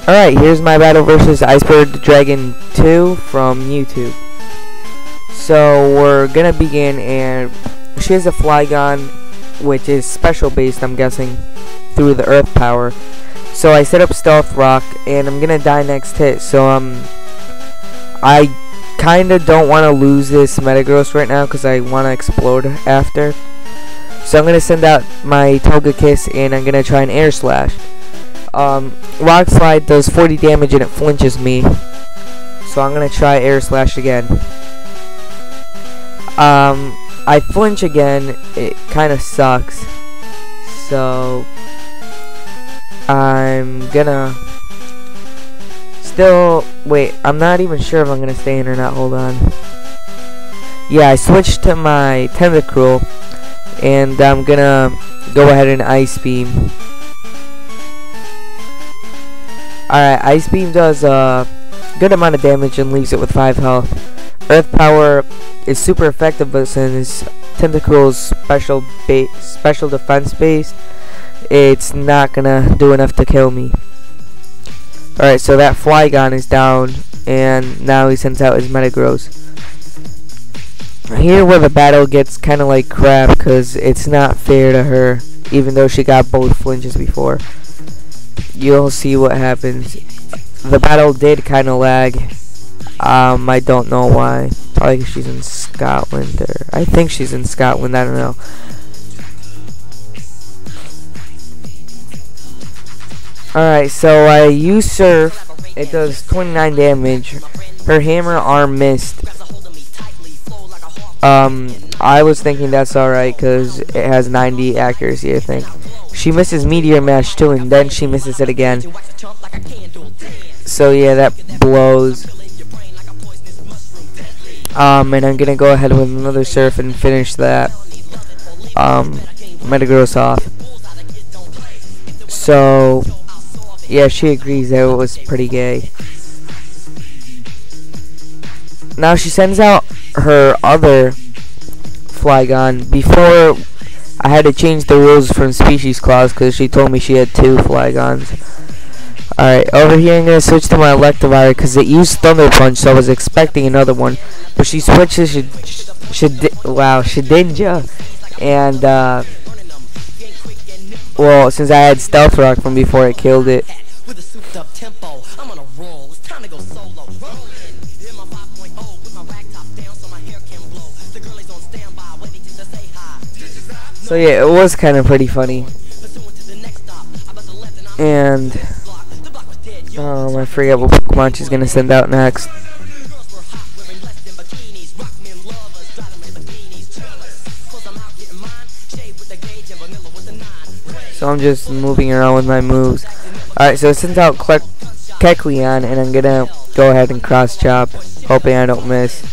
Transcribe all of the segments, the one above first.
Alright, here's my battle versus Icebergthedragon 2 from YouTube. So we're gonna begin, and she has a Flygon, which is special based, I'm guessing, through the earth power. So I set up Stealth Rock, and I'm gonna die next hit. So I kinda don't want to lose this Metagross right now because I want to explode after. So I'm gonna send out my Togekiss, and I'm gonna try an Air Slash. Rock Slide does 40 damage and it flinches me, so I'm gonna try Air Slash again. I flinch again, it kinda sucks, so I'm gonna wait, I'm not even sure if I'm gonna stay in or not, hold on. Yeah, I switched to my Tentacruel, and I'm gonna go ahead and Ice Beam. Alright, Ice Beam does a good amount of damage and leaves it with 5 health. Earth Power is super effective, but since Tentacruel's special defense based, it's not gonna do enough to kill me. Alright, so that Flygon is down, and now he sends out his Metagross. Here where the battle gets kinda like crap, because it's not fair to her, even though she got both flinches before. You'll see what happens. The battle did kind of lag. I don't know why. Probably because she's in Scotland, or I think she's in Scotland. I don't know. Alright, so I use Surf. It does 29 damage. Her Hammer Arm missed. I was thinking that's alright because it has 90 accuracy, I think. She misses Meteor Mash too, and then she misses it again. So yeah, that blows. And I'm gonna go ahead with another Surf and finish that Metagross off. So yeah, she agrees that it was pretty gay. Now she sends out her other Flygon. Before, I had to change the rules from Species Clause because she told me she had 2 Flygons. Alright, over here I'm going to switch to my Electivire because it used Thunder Punch, so I was expecting another one. But she switches Shedinja, and well, since I had Stealth Rock from before, it killed it. So yeah, it was kind of pretty funny. And I forget what Pokemon she's gonna send out next. So I'm just moving around with my moves. Alright, so it sends out Kecleon, and I'm gonna go ahead and cross chop, hoping I don't miss.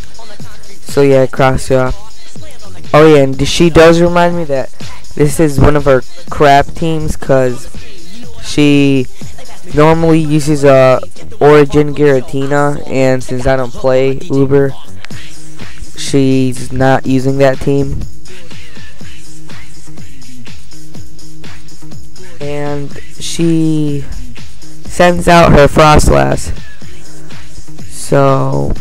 So yeah, cross chop. Oh yeah, and she does remind me that this is one of her crap teams, cause she normally uses Origin Giratina, and since I don't play Uber, she's not using that team. And she sends out her Frostlass. So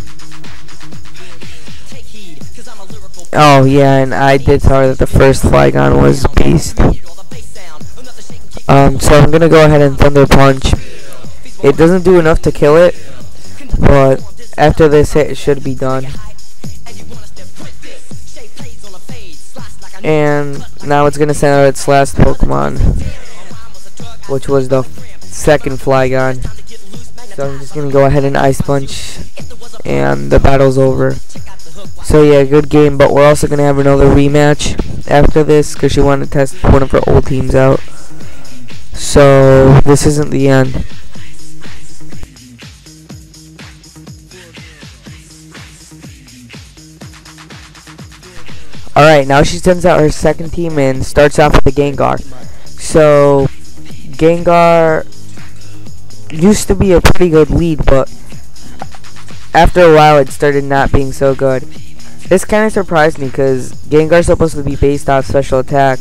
oh yeah, and I did tell her that the first Flygon was Beast. So I'm gonna go ahead and Thunder Punch. It doesn't do enough to kill it, but after this hit, it should be done. And now it's gonna send out its last Pokemon, which was the second Flygon. So I'm just gonna go ahead and Ice Punch, and the battle's over. So yeah, good game, but we're also gonna have another rematch after this because she wanted to test one of her old teams out. So this isn't the end. Alright, now she sends out her second team and starts off with the Gengar. So Gengar used to be a pretty good lead, but after a while it started not being so good. This kind of surprised me because Gengar's supposed to be based off special attack,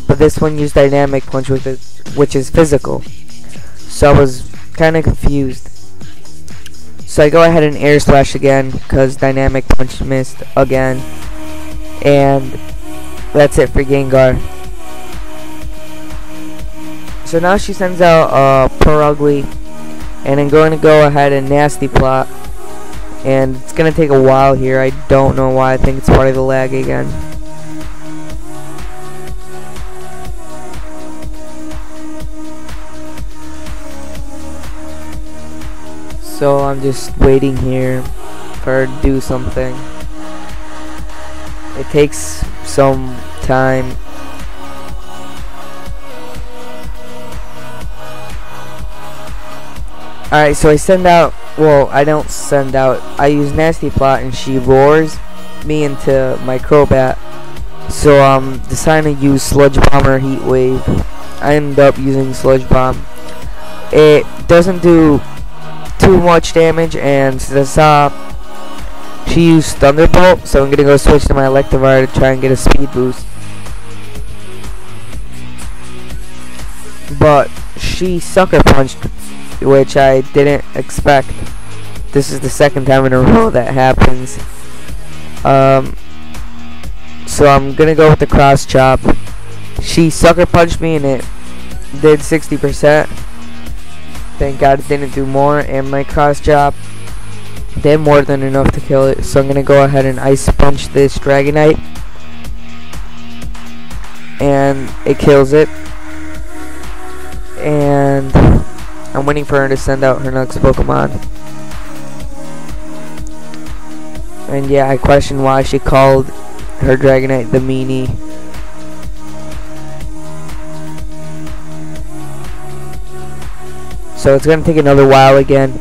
but this one used Dynamic Punch with it, which is physical. So I was kind of confused. So I go ahead and air slash again because dynamic punch missed again, and that's it for Gengar. So now she sends out Perugly, and I'm going to go ahead and nasty plot, and it's going to take a while here. I don't know why. I think it's part of the lag again. So I'm just waiting here for her to do something. It takes some time. Alright, so I send out, well, I don't send out, I use Nasty Plot and she roars me into my Crobat. So I'm deciding to use Sludge Bomb or Heat Wave. I end up using Sludge Bomb. It doesn't do too much damage, and since she used Thunderbolt, so I'm gonna go switch to my Electivire to try and get a speed boost. But she sucker punched, which I didn't expect. This is the second time in a row that happens. So I'm gonna go with the Cross Chop. She sucker punched me and it did 60%. Thank God it didn't do more, and my Cross Chop did more than enough to kill it. So I'm gonna go ahead and Ice Punch this Dragonite, and it kills it. And I'm waiting for her to send out her next Pokemon. And yeah, I question why she called her Dragonite the meanie. So it's gonna take another while again.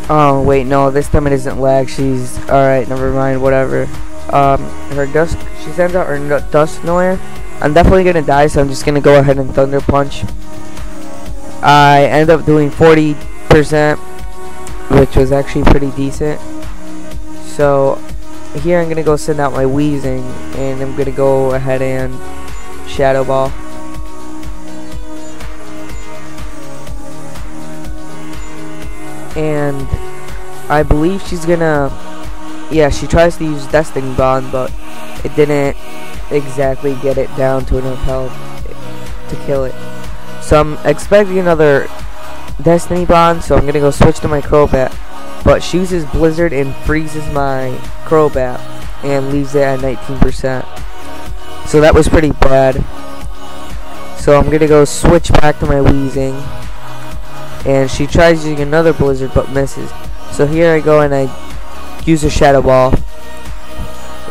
Oh wait, no, this time it isn't lag. She's alright, never mind, whatever. Her Dusk, she sends out her Dusknoir. I'm definitely gonna die, so I'm just gonna go ahead and Thunder Punch. I end up doing 40%, which was actually pretty decent. So here I'm gonna go send out my Weezing, and I'm gonna go ahead and Shadow Ball. And I believe she's gonna, yeah, she tries to use Destiny Bond, but it didn't exactly get it down to enough health to kill it. So I'm expecting another Destiny Bond, so I'm gonna go switch to my Crobat. But she uses Blizzard and freezes my Crobat and leaves it at 19%. So that was pretty bad. So I'm gonna go switch back to my Weezing, and she tries using another Blizzard but misses. So here I go and I use a Shadow Ball,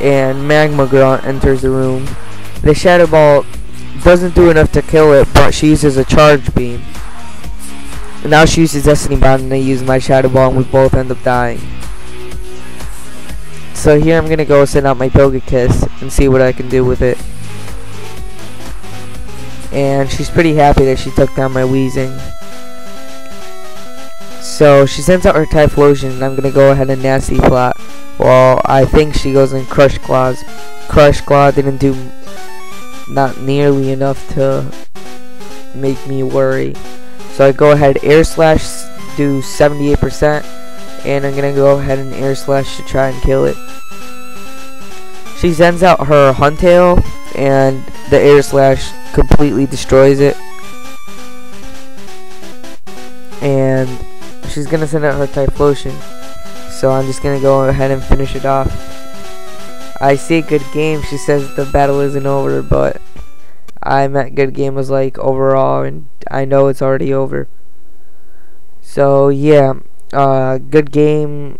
and Magma Grunt enters the room. The Shadow Ball doesn't do enough to kill it, but she uses a Charge Beam. Now she uses Destiny Bond, and I use my Shadow Ball, and we both end up dying. So here I'm gonna go send out my Togekiss and see what I can do with it. And she's pretty happy that she took down my Weezing. So she sends out her Typhlosion, and I'm gonna go ahead and Nasty Plot. Well, I think she goes in Crush Claws. Crush Claw didn't do not nearly enough to make me worry. So I go ahead, Air Slash, do 78%, and I'm gonna go ahead and Air Slash to try and kill it. She sends out her Huntail, and the Air Slash completely destroys it. And she's gonna send out her Typhlosion, so I'm just gonna go ahead and finish it off. I see good game. She says the battle isn't over, but I meant good game was like overall, and I know it's already over. So yeah, good game.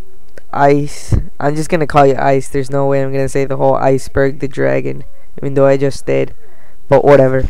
Ice. I'm just gonna call you Ice. There's no way I'm gonna say the whole Icebergthedragon, even though I just did. But whatever.